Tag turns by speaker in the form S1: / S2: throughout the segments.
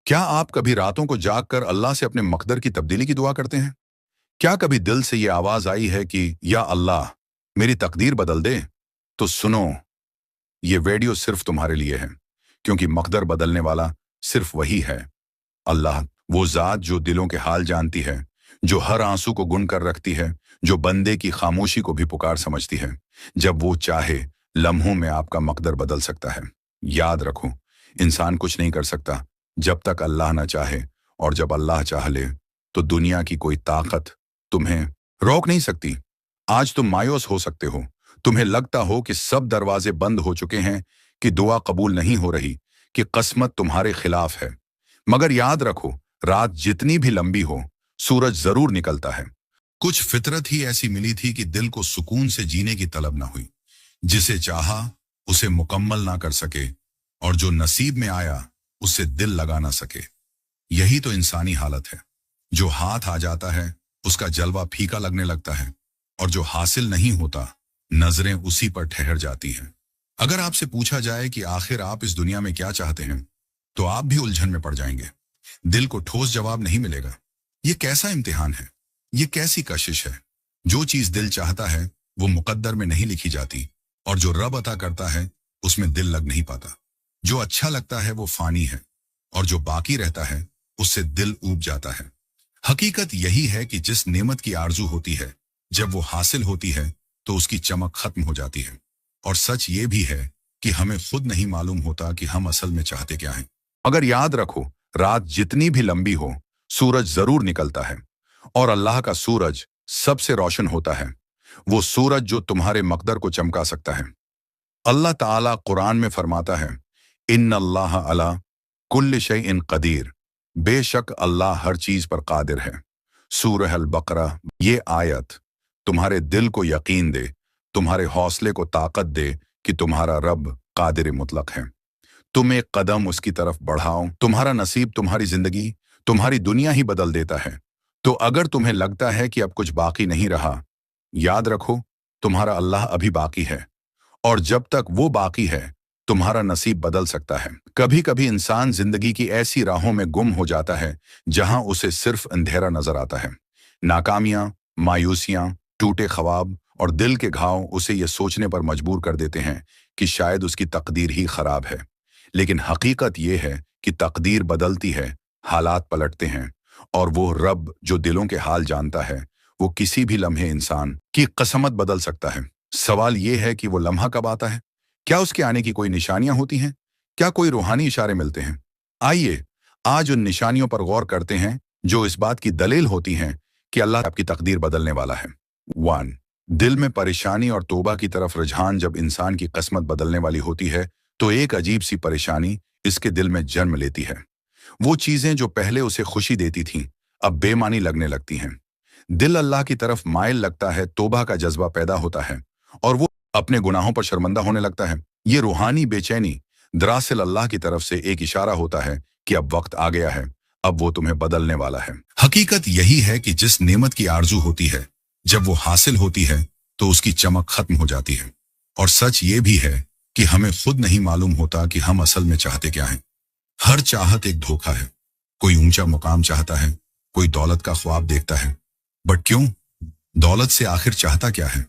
S1: क्या आप कभी रातों को जाग कर अल्लाह से अपने मकदर की तब्दीली की दुआ करते हैं? क्या कभी दिल से ये आवाज आई है कि या अल्लाह, मेरी तकदीर बदल दे? तो सुनो, ये वीडियो सिर्फ तुम्हारे लिए है, क्योंकि मकदर बदलने वाला सिर्फ वही है, अल्लाह। वो जात जो दिलों के हाल जानती है, जो हर आंसू को गुन कर रखती है, जो बंदे की खामोशी को भी पुकार समझती है। जब वो चाहे, लम्हों में आपका मकदर बदल सकता है। याद रखो, इंसान कुछ नहीं कर सकता जब तक अल्लाह ना चाहे, और जब अल्लाह चाह ले तो दुनिया की कोई ताकत तुम्हें रोक नहीं सकती। आज तुम मायूस हो सकते हो, तुम्हें लगता हो कि सब दरवाजे बंद हो चुके हैं, कि दुआ कबूल नहीं हो रही, कि किस्मत तुम्हारे खिलाफ है। मगर याद रखो, रात जितनी भी लंबी हो, सूरज जरूर निकलता है। कुछ फितरत ही ऐसी मिली थी कि दिल को सुकून से जीने की तलब ना हुई। जिसे चाहा उसे मुकम्मल ना कर सके, और जो नसीब में आया उससे दिल लगा ना सके। यही तो इंसानी हालत है। जो हाथ आ जाता है उसका जलवा फीका लगने लगता है, और जो हासिल नहीं होता, नजरें उसी पर ठहर जाती हैं। अगर आपसे पूछा जाए कि आखिर आप इस दुनिया में क्या चाहते हैं, तो आप भी उलझन में पड़ जाएंगे। दिल को ठोस जवाब नहीं मिलेगा। ये कैसा इम्तिहान है, ये कैसी कशिश है। जो चीज दिल चाहता है वो मुकद्दर में नहीं लिखी जाती, और जो रब अता करता है उसमें दिल लग नहीं पाता। जो अच्छा लगता है वो फानी है, और जो बाकी रहता है उससे दिल ऊब जाता है। हकीकत यही है कि जिस नेमत की आरजू होती है, जब वो हासिल होती है तो उसकी चमक खत्म हो जाती है। और सच ये भी है कि हमें खुद नहीं मालूम होता कि हम असल में चाहते क्या हैं। अगर याद रखो, रात जितनी भी लंबी हो, सूरज जरूर निकलता है, और अल्लाह का सूरज सबसे रोशन होता है। वो सूरज जो तुम्हारे मकदर को चमका सकता है। अल्लाह ताला कुरान में फरमाता है, इन्नल्लाह अला कुल्ल शैइन कदीर, बेशक अल्लाह हर चीज पर कादिर है। सूरह अल बकरा। ये आयत तुम्हारे दिल को यकीन दे, तुम्हारे हौसले को ताकत दे कि तुम्हारा रब कादिर मुतलक है। तुम एक कदम उसकी तरफ बढ़ाओ, तुम्हारा नसीब, तुम्हारी जिंदगी, तुम्हारी दुनिया ही बदल देता है। तो अगर तुम्हें लगता है कि अब कुछ बाकी नहीं रहा, याद रखो, तुम्हारा अल्लाह अभी बाकी है, और जब तक वो बाकी है तुम्हारा नसीब बदल सकता है। कभी कभी इंसान जिंदगी की ऐसी राहों में गुम हो जाता है जहां उसे सिर्फ अंधेरा नजर आता है। नाकामियां, मायूसियां, टूटे ख्वाब और दिल के घाव उसे ये सोचने पर मजबूर कर देते हैं कि शायद उसकी तकदीर ही खराब है। लेकिन हकीकत यह है कि तकदीर बदलती है, हालात पलटते हैं, और वो रब जो दिलों के हाल जानता है, वो किसी भी लम्हे इंसान की किस्मत बदल सकता है। सवाल यह है कि वो लम्हा कब आता है? क्या उसके आने की कोई निशानियां होती हैं? क्या कोई रूहानी इशारे मिलते हैं? आइए आज उन निशानियों पर गौर करते हैं जो इस बात की दलील होती हैं कि अल्लाह आपकी तकदीर बदलने वाला है। 1, दिल में परेशानी और तौबा की तरफ रुझान। जब इंसान की किस्मत बदलने वाली होती है तो एक अजीब सी परेशानी इसके दिल में जन्म लेती है। वो चीजें जो पहले उसे खुशी देती थीं, अब बेमानी लगने लगती हैं। दिल अल्लाह की तरफ माइल लगता है, तौबा का जज्बा पैदा होता है, और वो अपने गुनाहों पर शर्मिंदा होने लगता है। ये रूहानी बेचैनी दरअसल अल्लाह की तरफ से एक इशारा होता है कि अब वक्त आ गया है, अब वो तुम्हें बदलने वाला है। हकीकत यही है कि जिस नेमत की आरजू होती है, जब वो हासिल होती है तो उसकी चमक खत्म हो जाती है। और सच ये भी है कि हमें खुद नहीं मालूम होता कि हम असल में चाहते क्या हैं। हर चाहत एक धोखा है। कोई ऊंचा मुकाम चाहता है, कोई दौलत का ख्वाब देखता है। बट क्यों? दौलत से आखिर चाहता क्या है?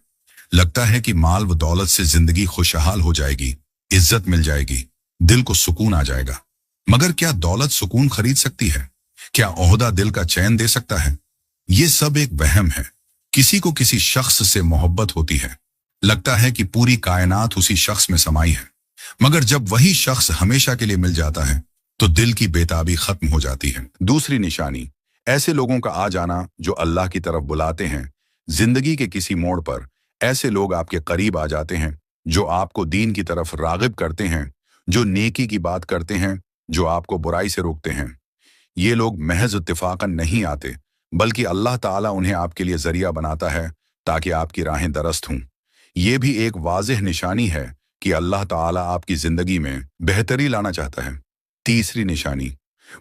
S1: लगता है कि माल व दौलत से जिंदगी खुशहाल हो जाएगी, इज्जत मिल जाएगी, दिल को सुकून आ जाएगा। मगर क्या दौलत सुकून खरीद सकती है? क्या ओहदा दिल का चैन दे सकता है? ये सब एक वहम है। किसी को किसी शख्स से मोहब्बत होती है, लगता है कि पूरी कायनात उसी शख्स में समाई है। मगर जब वही शख्स हमेशा के लिए मिल जाता है तो दिल की बेताबी खत्म हो जाती है। दूसरी निशानी, ऐसे लोगों का आ जाना जो अल्लाह की तरफ बुलाते हैं। जिंदगी के किसी मोड़ पर ऐसे लोग आपके करीब आ जाते हैं जो आपको दीन की तरफ रागिब करते हैं, जो नेकी की बात करते हैं, जो आपको बुराई से रोकते हैं। ये लोग महज इत्तिफाकन नहीं आते, बल्कि अल्लाह ताला उन्हें आपके लिए जरिया बनाता है ताकि आपकी राहें दरस्त हों। ये भी एक वाज़ेह निशानी है कि अल्लाह ताला आपकी जिंदगी में बेहतरी लाना चाहता है। तीसरी निशानी,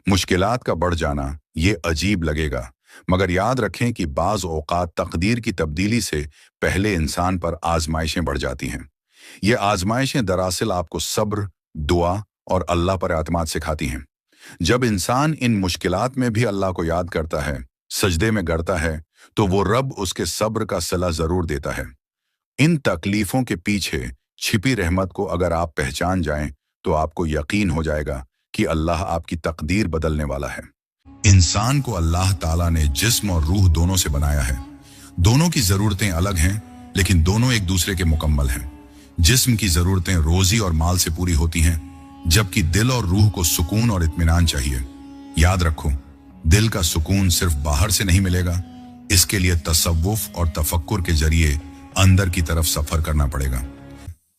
S1: मुश्किलात का बढ़ जाना। ये अजीब लगेगा, मगर याद रखें कि बाज़ औक़ात तकदीर की तब्दीली से पहले इंसान पर आजमाइशें बढ़ जाती हैं। ये आजमाइशें दरअसल आपको सब्र, दुआ और अल्लाह पर एतमाद सिखाती हैं। जब इंसान इन मुश्किलात में भी अल्लाह को याद करता है, सजदे में गिरता है, तो वो रब उसके सब्र का सिला जरूर देता है। इन तकलीफों के पीछे छिपी रहमत को अगर आप पहचान जाएं, तो आपको यकीन हो जाएगा कि अल्लाह आपकी तकदीर बदलने वाला है। इंसान को अल्लाह ताला ने जिस्म और रूह दोनों से बनाया है। दोनों की जरूरतें अलग हैं, लेकिन दोनों एक दूसरे के मुकम्मल हैं। जिस्म की जरूरतें रोजी और माल से पूरी होती हैं, जबकि दिल और रूह को सुकून और इत्मीनान चाहिए। याद रखो, दिल का सुकून सिर्फ बाहर से नहीं मिलेगा, इसके लिए तसव्वुफ और तफक्कुर के जरिए अंदर की तरफ सफर करना पड़ेगा।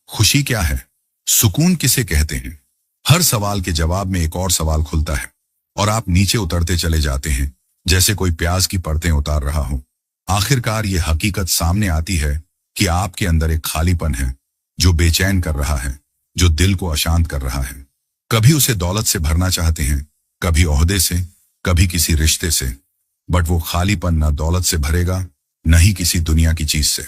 S1: खुशी क्या है? सुकून किसे कहते हैं? हर सवाल के जवाब में एक और सवाल खुलता है और आप नीचे उतरते चले जाते हैं, जैसे कोई प्याज की परतें उतार रहा हो। आखिरकार ये हकीकत सामने आती है कि आपके अंदर एक खालीपन है जो बेचैन कर रहा है, जो दिल को अशांत कर रहा है। कभी उसे दौलत से भरना चाहते हैं, कभी ओहदे से, कभी किसी रिश्ते से, बट वो खालीपन ना दौलत से भरेगा, न ही किसी दुनिया की चीज से।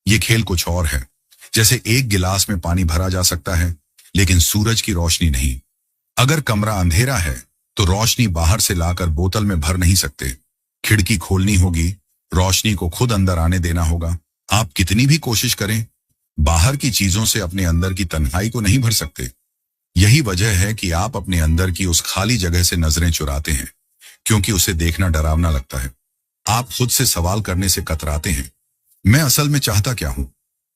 S1: ये खेल कुछ और है। जैसे एक गिलास में पानी भरा जा सकता है, लेकिन सूरज की रोशनी नहीं। अगर कमरा अंधेरा है तो रोशनी बाहर से लाकर बोतल में भर नहीं सकते। खिड़की खोलनी होगी, रोशनी को खुद अंदर आने देना होगा। आप कितनी भी कोशिश करें, बाहर की चीजों से अपने अंदर की तन्हाई को नहीं भर सकते। यही वजह है कि आप अपने अंदर की उस खाली जगह से नजरें चुराते हैं, क्योंकि उसे देखना डरावना लगता है। आप खुद से सवाल करने से कतराते हैं, मैं असल में चाहता क्या हूं?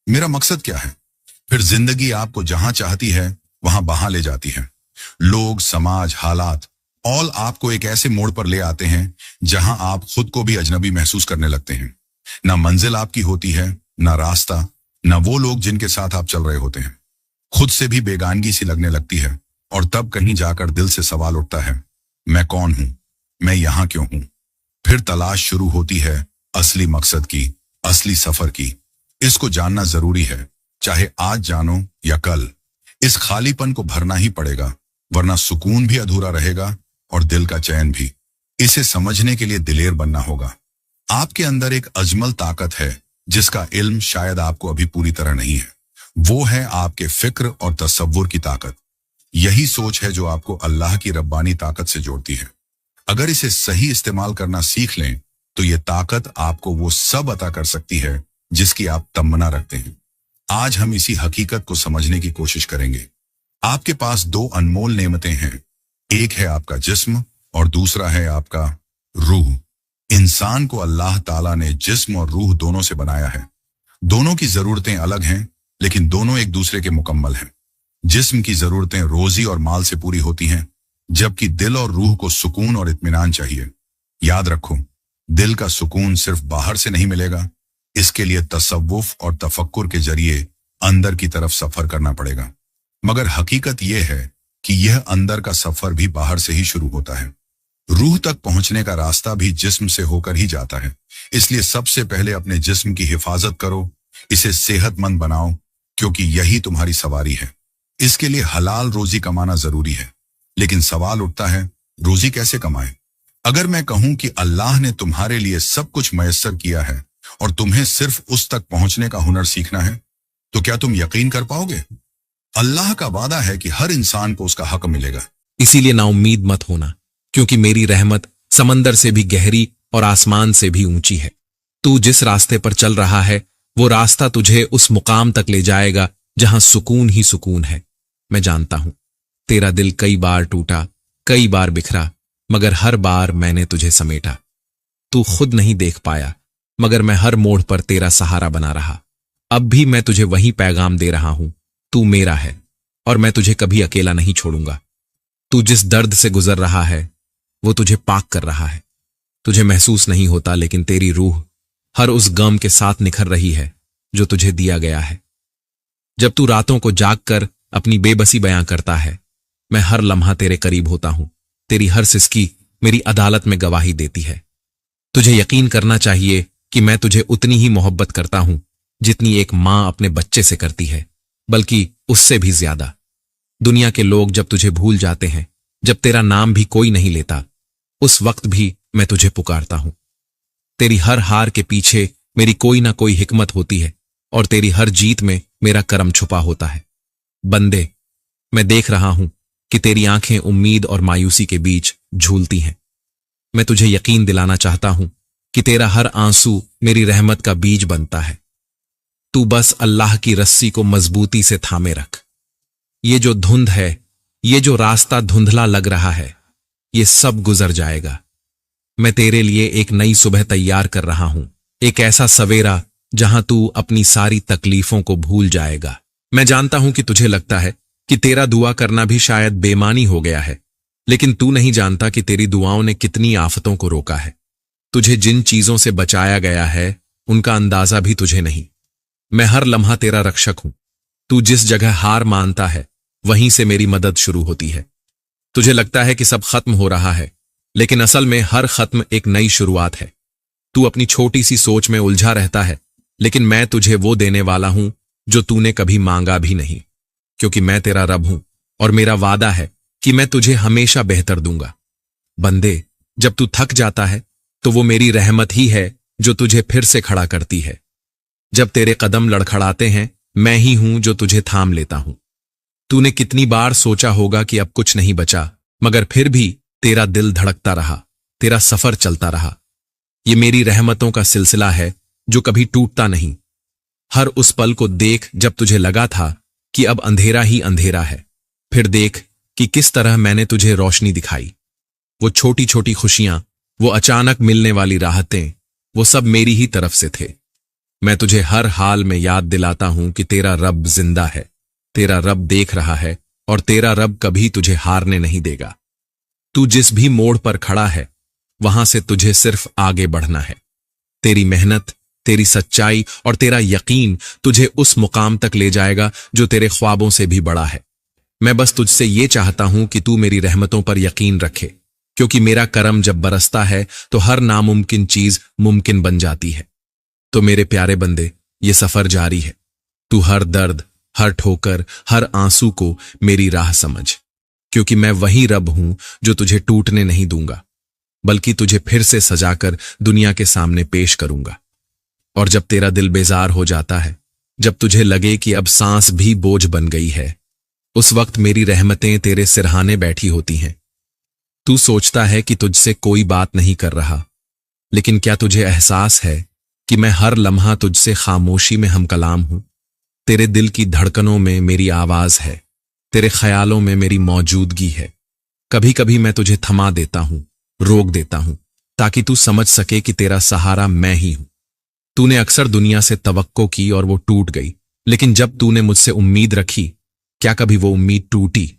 S1: मेरा मकसद क्या है? फिर जिंदगी आपको जहां चाहती है वहां बहा ले जाती है। लोग, समाज, हालात ऑल आपको एक ऐसे मोड़ पर ले आते हैं जहां आप खुद को भी अजनबी महसूस करने लगते हैं। ना मंजिल आपकी होती है, ना रास्ता, ना वो लोग जिनके साथ आप चल रहे होते हैं। खुद से भी बेगानगी सी लगने लगती है, और तब कहीं जाकर दिल से सवाल उठता है, मैं कौन हूं? मैं यहां क्यों हूं? फिर तलाश शुरू होती है असली मकसद की, असली सफर की। इसको जानना जरूरी है, चाहे आज जानो या कल। इस खालीपन को भरना ही पड़ेगा, वरना सुकून भी अधूरा रहेगा और दिल का चैन भी। इसे समझने के लिए दिलेर बनना होगा। आपके अंदर एक अजमल ताकत है जिसका इल्म शायद आपको अभी पूरी तरह नहीं है। वो है आपके फिक्र और तसव्वुर की ताकत। यही सोच है जो आपको अल्लाह की रब्बानी ताकत से जोड़ती है। अगर इसे सही इस्तेमाल करना सीख लें तो ये ताकत आपको वो सब अता कर सकती है जिसकी आप तमन्ना रखते हैं। आज हम इसी हकीकत को समझने की कोशिश करेंगे। आपके पास दो अनमोल नेमतें हैं, एक है आपका जिस्म और दूसरा है आपका रूह। इंसान को अल्लाह ताला ने जिस्म और रूह दोनों से बनाया है। दोनों की जरूरतें अलग हैं, लेकिन दोनों एक दूसरे के मुकम्मल हैं। जिस्म की जरूरतें रोजी और माल से पूरी होती हैं, जबकि दिल और रूह को सुकून और इत्मीनान चाहिए। याद रखो, दिल का सुकून सिर्फ बाहर से नहीं मिलेगा, इसके लिए तसव्वुफ और तफक्कुर के जरिए अंदर की तरफ सफर करना पड़ेगा। मगर हकीकत यह है कि यह अंदर का सफर भी बाहर से ही शुरू होता है। रूह तक पहुंचने का रास्ता भी जिस्म से होकर ही जाता है। इसलिए सबसे पहले अपने जिस्म की हिफाजत करो, इसे सेहतमंद बनाओ, क्योंकि यही तुम्हारी सवारी है। इसके लिए हलाल रोजी कमाना जरूरी है, लेकिन सवाल उठता है, रोजी कैसे कमाएं? अगर मैं कहूं कि अल्लाह ने तुम्हारे लिए सब कुछ मयस्सर किया है और तुम्हें सिर्फ उस तक पहुंचने का हुनर सीखना है, तो क्या तुम यकीन कर पाओगे? अल्लाह का वादा है कि हर इंसान को उसका हक मिलेगा।
S2: इसीलिए नाउम्मीद मत होना, क्योंकि मेरी रहमत समंदर से भी गहरी और आसमान से भी ऊंची है। तू जिस रास्ते पर चल रहा है वो रास्ता तुझे उस मुकाम तक ले जाएगा जहां सुकून ही सुकून है। मैं जानता हूं तेरा दिल कई बार टूटा, कई बार बिखरा, मगर हर बार मैंने तुझे समेटा। तू खुद नहीं देख पाया, मगर मैं हर मोड़ पर तेरा सहारा बना रहा। अब भी मैं तुझे वही पैगाम दे रहा हूं, तू मेरा है और मैं तुझे कभी अकेला नहीं छोड़ूंगा। तू जिस दर्द से गुजर रहा है वो तुझे पाक कर रहा है। तुझे महसूस नहीं होता, लेकिन तेरी रूह हर उस गम के साथ निखर रही है जो तुझे दिया गया है। जब तू रातों को जागकर अपनी बेबसी बयां करता है, मैं हर लम्हा तेरे करीब होता हूं। तेरी हर सिसकी मेरी अदालत में गवाही देती है। तुझे यकीन करना चाहिए कि मैं तुझे उतनी ही मोहब्बत करता हूं जितनी एक मां अपने बच्चे से करती है, बल्कि उससे भी ज्यादा। दुनिया के लोग जब तुझे भूल जाते हैं, जब तेरा नाम भी कोई नहीं लेता, उस वक्त भी मैं तुझे पुकारता हूं। तेरी हर हार के पीछे मेरी कोई ना कोई हिकमत होती है और तेरी हर जीत में मेरा करम छुपा होता है। बंदे, मैं देख रहा हूं कि तेरी आंखें उम्मीद और मायूसी के बीच झूलती हैं। मैं तुझे यकीन दिलाना चाहता हूं कि तेरा हर आंसू मेरी रहमत का बीज बनता है। तू बस अल्लाह की रस्सी को मजबूती से थामे रख। ये जो धुंध है, ये जो रास्ता धुंधला लग रहा है, ये सब गुजर जाएगा। मैं तेरे लिए एक नई सुबह तैयार कर रहा हूं, एक ऐसा सवेरा जहां तू अपनी सारी तकलीफों को भूल जाएगा। मैं जानता हूं कि तुझे लगता है कि तेरा दुआ करना भी शायद बेमानी हो गया है, लेकिन तू नहीं जानता कि तेरी दुआओं ने कितनी आफतों को रोका है। तुझे जिन चीजों से बचाया गया है उनका अंदाजा भी तुझे नहीं। मैं हर लम्हा तेरा रक्षक हूं। तू जिस जगह हार मानता है वहीं से मेरी मदद शुरू होती है। तुझे लगता है कि सब खत्म हो रहा है, लेकिन असल में हर खत्म एक नई शुरुआत है। तू अपनी छोटी सी सोच में उलझा रहता है, लेकिन मैं तुझे वो देने वाला हूं जो तूने कभी मांगा भी नहीं, क्योंकि मैं तेरा रब हूं और मेरा वादा है कि मैं तुझे हमेशा बेहतर दूंगा। बंदे, जब तू थक जाता है तो वो मेरी रहमत ही है जो तुझे फिर से खड़ा करती है। जब तेरे कदम लड़खड़ाते हैं, मैं ही हूं जो तुझे थाम लेता हूं। तूने कितनी बार सोचा होगा कि अब कुछ नहीं बचा, मगर फिर भी तेरा दिल धड़कता रहा, तेरा सफर चलता रहा। ये मेरी रहमतों का सिलसिला है जो कभी टूटता नहीं। हर उस पल को देख जब तुझे लगा था कि अब अंधेरा ही अंधेरा है, फिर देख कि किस तरह मैंने तुझे रोशनी दिखाई। वो छोटी छोटी खुशियां, वो अचानक मिलने वाली राहतें, वो सब मेरी ही तरफ से थे। मैं तुझे हर हाल में याद दिलाता हूं कि तेरा रब जिंदा है, तेरा रब देख रहा है और तेरा रब कभी तुझे हारने नहीं देगा। तू जिस भी मोड़ पर खड़ा है वहां से तुझे सिर्फ आगे बढ़ना है। तेरी मेहनत, तेरी सच्चाई और तेरा यकीन तुझे उस मुकाम तक ले जाएगा जो तेरे ख्वाबों से भी बड़ा है। मैं बस तुझसे ये चाहता हूं कि तू मेरी रहमतों पर यकीन रखे, क्योंकि मेरा करम जब बरसता है तो हर नामुमकिन चीज मुमकिन बन जाती है। तो मेरे प्यारे बंदे, ये सफर जारी है। तू हर दर्द, हर ठोकर, हर आंसू को मेरी राह समझ, क्योंकि मैं वही रब हूं जो तुझे टूटने नहीं दूंगा, बल्कि तुझे फिर से सजाकर दुनिया के सामने पेश करूंगा। और जब तेरा दिल बेजार हो जाता है, जब तुझे लगे कि अब सांस भी बोझ बन गई है, उस वक्त मेरी रहमतें तेरे सिरहाने बैठी होती हैं। तू सोचता है कि तुझसे कोई बात नहीं कर रहा, लेकिन क्या तुझे एहसास है कि मैं हर लम्हा तुझसे खामोशी में हम कलाम हूं। तेरे दिल की धड़कनों में मेरी आवाज है, तेरे ख्यालों में मेरी मौजूदगी है। कभी कभी मैं तुझे थमा देता हूं, रोक देता हूं, ताकि तू समझ सके कि तेरा सहारा मैं ही हूं। तूने अक्सर दुनिया से तवक्को की और वो टूट गई, लेकिन जब तूने मुझसे उम्मीद रखी, क्या कभी वो उम्मीद टूटी?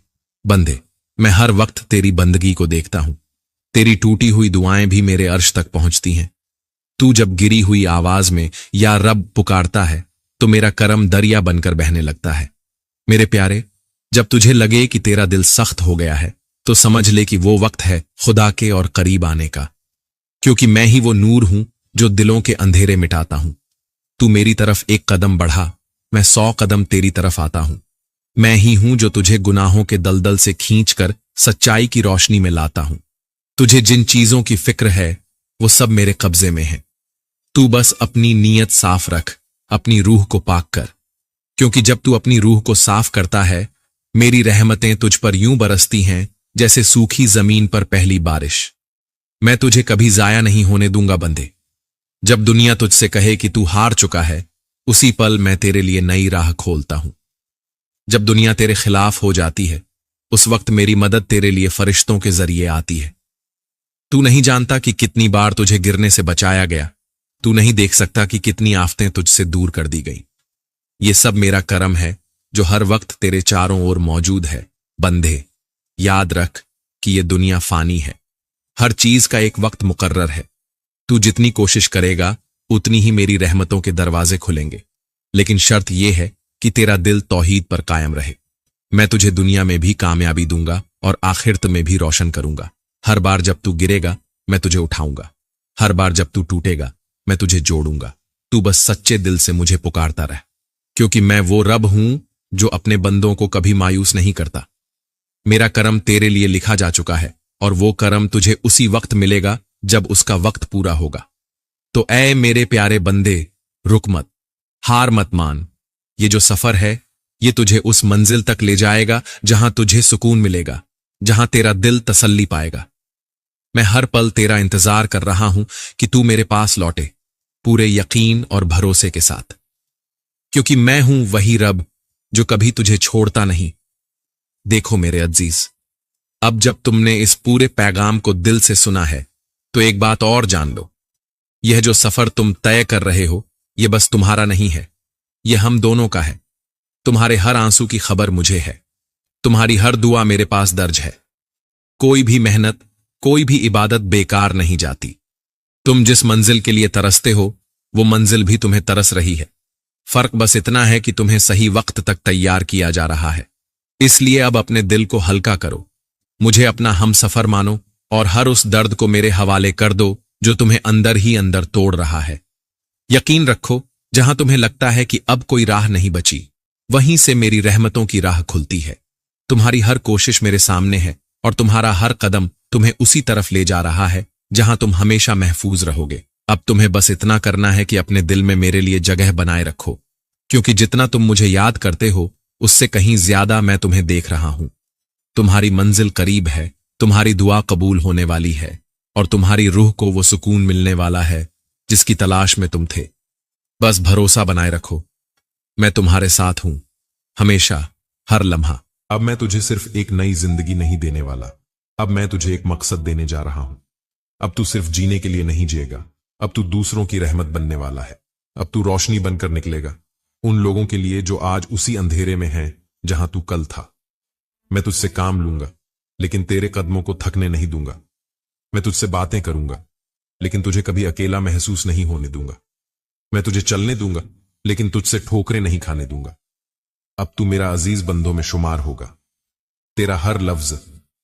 S2: बंदे, मैं हर वक्त तेरी बंदगी को देखता हूं। तेरी टूटी हुई दुआएं भी मेरे अर्श तक पहुंचती हैं। तू जब गिरी हुई आवाज में या रब पुकारता है तो मेरा करम दरिया बनकर बहने लगता है। मेरे प्यारे, जब तुझे लगे कि तेरा दिल सख्त हो गया है तो समझ ले कि वो वक्त है खुदा के और करीब आने का, क्योंकि मैं ही वो नूर हूं जो दिलों के अंधेरे मिटाता हूं। तू मेरी तरफ एक कदम बढ़ा, मैं 100 कदम तेरी तरफ आता हूं। मैं ही हूं जो तुझे गुनाहों के दलदल से खींचकर सच्चाई की रोशनी में लाता हूं। तुझे जिन चीजों की फिक्र है वो सब मेरे कब्जे में है। तू बस अपनी नीयत साफ रख, अपनी रूह को पाक कर, क्योंकि जब तू अपनी रूह को साफ करता है, मेरी रहमतें तुझ पर यूं बरसती हैं जैसे सूखी जमीन पर पहली बारिश। मैं तुझे कभी जाया नहीं होने दूंगा बंदे। जब दुनिया तुझसे कहे कि तू हार चुका है, उसी पल मैं तेरे लिए नई राह खोलता हूं। जब दुनिया तेरे खिलाफ हो जाती है, उस वक्त मेरी मदद तेरे लिए फरिश्तों के जरिए आती है। तू नहीं जानता कि कितनी बार तुझे गिरने से बचाया गया। तू नहीं देख सकता कि कितनी आफतें तुझसे दूर कर दी गई। ये सब मेरा करम है जो हर वक्त तेरे चारों ओर मौजूद है। बंदे, याद रख कि ये दुनिया फानी है। हर चीज का एक वक्त मुकर्रर है। तू जितनी कोशिश करेगा उतनी ही मेरी रहमतों के दरवाजे खुलेंगे, लेकिन शर्त यह है कि तेरा दिल तौहीद पर कायम रहे। मैं तुझे दुनिया में भी कामयाबी दूंगा और आखिरत में भी रोशन करूंगा। हर बार जब तू गिरेगा मैं तुझे उठाऊंगा, हर बार जब तू टूटेगा मैं तुझे जोड़ूंगा। तू बस सच्चे दिल से मुझे पुकारता रह, क्योंकि मैं वो रब हूं जो अपने बंदों को कभी मायूस नहीं करता। मेरा करम तेरे लिए लिखा जा चुका है और वो करम तुझे उसी वक्त मिलेगा जब उसका वक्त पूरा होगा। तो ऐ मेरे प्यारे बंदे, रुक मत, हार मत मान। ये जो सफर है ये तुझे उस मंजिल तक ले जाएगा जहां तुझे सुकून मिलेगा, जहां तेरा दिल तसल्ली पाएगा। मैं हर पल तेरा इंतजार कर रहा हूं कि तू मेरे पास लौटे, पूरे यकीन और भरोसे के साथ, क्योंकि मैं हूं वही रब जो कभी तुझे छोड़ता नहीं। देखो मेरे अजीज, अब जब तुमने इस पूरे पैगाम को दिल से सुना है, तो एक बात और जान लो, यह जो सफर तुम तय कर रहे हो, यह बस तुम्हारा नहीं है, यह हम दोनों का है। तुम्हारे हर आंसू की खबर मुझे है, तुम्हारी हर दुआ मेरे पास दर्ज है। कोई भी मेहनत, कोई भी इबादत बेकार नहीं जाती। तुम जिस मंजिल के लिए तरसते हो, वो मंजिल भी तुम्हें तरस रही है। फर्क बस इतना है कि तुम्हें सही वक्त तक तैयार किया जा रहा है। इसलिए अब अपने दिल को हल्का करो, मुझे अपना हम सफर मानो और हर उस दर्द को मेरे हवाले कर दो जो तुम्हें अंदर ही अंदर तोड़ रहा है। यकीन रखो, जहां तुम्हें लगता है कि अब कोई राह नहीं बची, वहीं से मेरी रहमतों की राह खुलती है। तुम्हारी हर कोशिश मेरे सामने है और तुम्हारा हर कदम तुम्हें उसी तरफ ले जा रहा है जहां तुम हमेशा महफूज रहोगे। अब तुम्हें बस इतना करना है कि अपने दिल में मेरे लिए जगह बनाए रखो, क्योंकि जितना तुम मुझे याद करते हो, उससे कहीं ज्यादा मैं तुम्हें देख रहा हूं। तुम्हारी मंजिल करीब है, तुम्हारी दुआ कबूल होने वाली है और तुम्हारी रूह को वो सुकून मिलने वाला है जिसकी तलाश में तुम थे। बस भरोसा बनाए रखो, मैं तुम्हारे साथ हूं, हमेशा, हर लम्हा।
S3: अब मैं तुझे सिर्फ एक नई जिंदगी नहीं देने वाला, अब मैं तुझे एक मकसद देने जा रहा हूं। अब तू सिर्फ जीने के लिए नहीं जिएगा, अब तू दूसरों की रहमत बनने वाला है। अब तू रोशनी बनकर निकलेगा उन लोगों के लिए जो आज उसी अंधेरे में हैं जहां तू कल था। मैं तुझसे काम लूंगा, लेकिन तेरे कदमों को थकने नहीं दूंगा। मैं तुझसे बातें करूंगा, लेकिन तुझे कभी अकेला महसूस नहीं होने दूंगा। मैं तुझे चलने दूंगा, लेकिन तुझसे ठोकरें नहीं खाने दूंगा। अब तू मेरा अजीज बंदों में शुमार होगा। तेरा हर लफ्ज,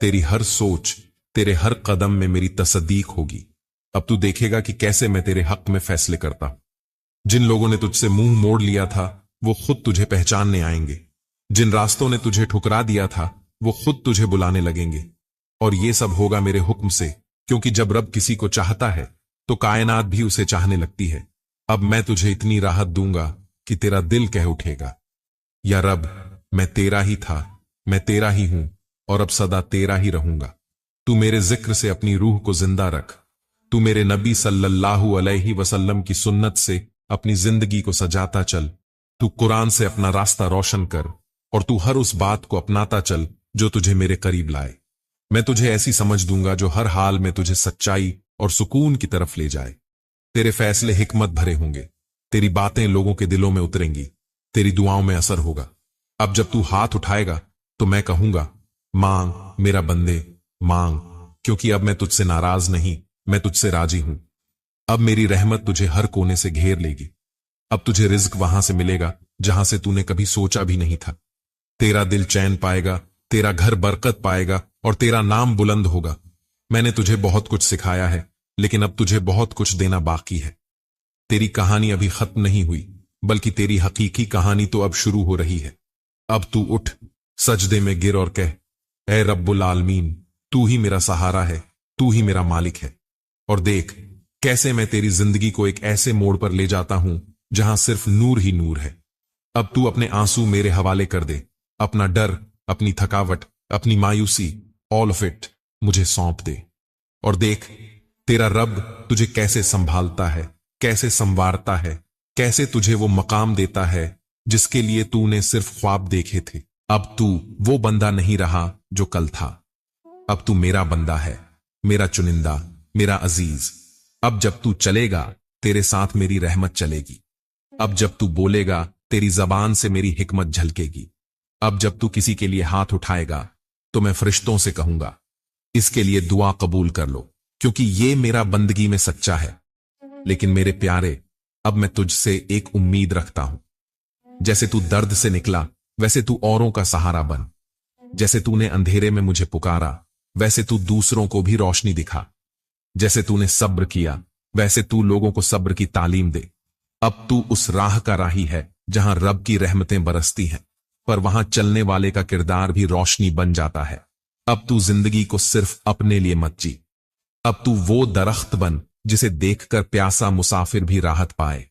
S3: तेरी हर सोच, तेरे हर कदम में मेरी तसदीक होगी। अब तू देखेगा कि कैसे मैं तेरे हक में फैसले करता हूं। जिन लोगों ने तुझसे मुंह मोड़ लिया था, वो खुद तुझे पहचानने आएंगे। जिन रास्तों ने तुझे ठुकरा दिया था, वो खुद तुझे बुलाने लगेंगे। और ये सब होगा मेरे हुक्म से, क्योंकि जब रब किसी को चाहता है तो कायनात भी उसे चाहने लगती है। अब मैं तुझे इतनी राहत दूंगा कि तेरा दिल कह उठेगा, या रब, मैं तेरा ही था, मैं तेरा ही हूं और अब सदा तेरा ही रहूंगा। तू मेरे जिक्र से अपनी रूह को जिंदा रख। तू मेरे नबी सल्लल्लाहु अलैहि वसल्लम की सुन्नत से अपनी जिंदगी को सजाता चल। तू कुरान से अपना रास्ता रोशन कर और तू हर उस बात को अपनाता चल जो तुझे मेरे करीब लाए। मैं तुझे ऐसी समझ दूंगा जो हर हाल में तुझे सच्चाई और सुकून की तरफ ले जाए। तेरे फैसले हिकमत भरे होंगे, तेरी बातें लोगों के दिलों में उतरेंगी, तेरी दुआओं में असर होगा। अब जब तू हाथ उठाएगा तो मैं कहूंगा, मांग मेरा बंदे, मांग, क्योंकि अब मैं तुझसे नाराज नहीं, मैं तुझसे राजी हूं। अब मेरी रहमत तुझे हर कोने से घेर लेगी। अब तुझे रिज्क वहां से मिलेगा जहां से तूने कभी सोचा भी नहीं था। तेरा दिल चैन पाएगा, तेरा घर बरकत पाएगा और तेरा नाम बुलंद होगा। मैंने तुझे बहुत कुछ सिखाया है, लेकिन अब तुझे बहुत कुछ देना बाकी है। तेरी कहानी अभी खत्म नहीं हुई, बल्कि तेरी हकीकी कहानी तो अब शुरू हो रही है। अब तू उठ, सजदे में गिर और कह, ऐ रब्बुल आलमीन, तू ही मेरा सहारा है, तू ही मेरा मालिक है। और देख कैसे मैं तेरी जिंदगी को एक ऐसे मोड़ पर ले जाता हूं जहां सिर्फ नूर ही नूर है। अब तू अपने आंसू मेरे हवाले कर दे, अपना डर, अपनी थकावट, अपनी मायूसी, ऑल ऑफ इट मुझे सौंप दे। और देख तेरा रब तुझे कैसे संभालता है, कैसे संवारता है, कैसे तुझे वो मकाम देता है जिसके लिए तूने सिर्फ ख्वाब देखे थे। अब तू वो बंदा नहीं रहा जो कल था। अब तू मेरा बंदा है, मेरा चुनिंदा, मेरा अजीज। अब जब तू चलेगा तेरे साथ मेरी रहमत चलेगी। अब जब तू बोलेगा तेरी जबान से मेरी हिकमत झलकेगी। अब जब तू किसी के लिए हाथ उठाएगा तो मैं फरिश्तों से कहूंगा, इसके लिए दुआ कबूल कर लो, क्योंकि ये मेरा बंदगी में सच्चा है। लेकिन मेरे प्यारे, अब मैं तुझसे एक उम्मीद रखता हूं। जैसे तू दर्द से निकला, वैसे तू औरों का सहारा बन। जैसे तूने अंधेरे में मुझे पुकारा, वैसे तू दूसरों को भी रोशनी दिखा। जैसे तूने सब्र किया, वैसे तू लोगों को सब्र की तालीम दे। अब तू उस राह का राही है जहां रब की रहमतें बरसती हैं, पर वहां चलने वाले का किरदार भी रोशनी बन जाता है। अब तू जिंदगी को सिर्फ अपने लिए मत जी। अब तू वो दरख्त बन जिसे देखकर प्यासा मुसाफिर भी राहत पाए।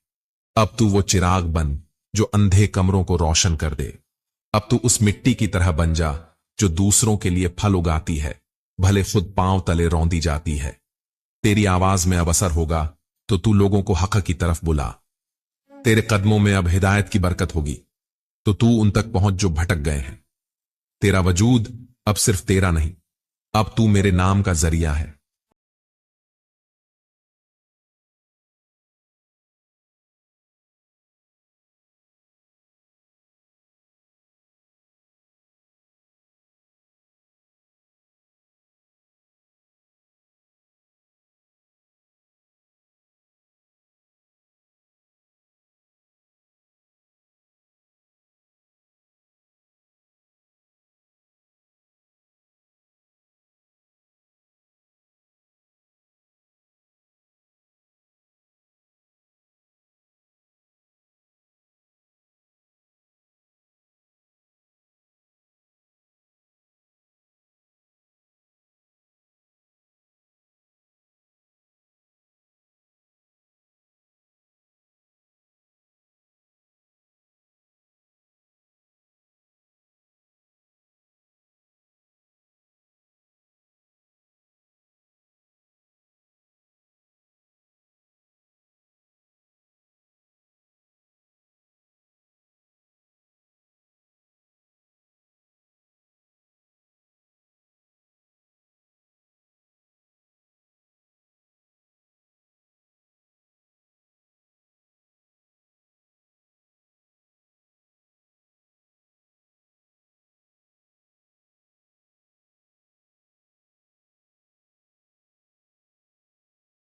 S3: अब तू वो चिराग बन जो अंधे कमरों को रोशन कर दे। अब तू उस मिट्टी की तरह बन जा जो दूसरों के लिए फल उगाती है, भले खुद पांव तले रौंदी जाती है। तेरी आवाज में अब असर होगा तो तू लोगों को हक की तरफ बुला। तेरे कदमों में अब हिदायत की बरकत होगी तो तू उन तक पहुंच जो भटक गए हैं। तेरा वजूद अब सिर्फ तेरा नहीं, अब तू मेरे नाम का जरिया है।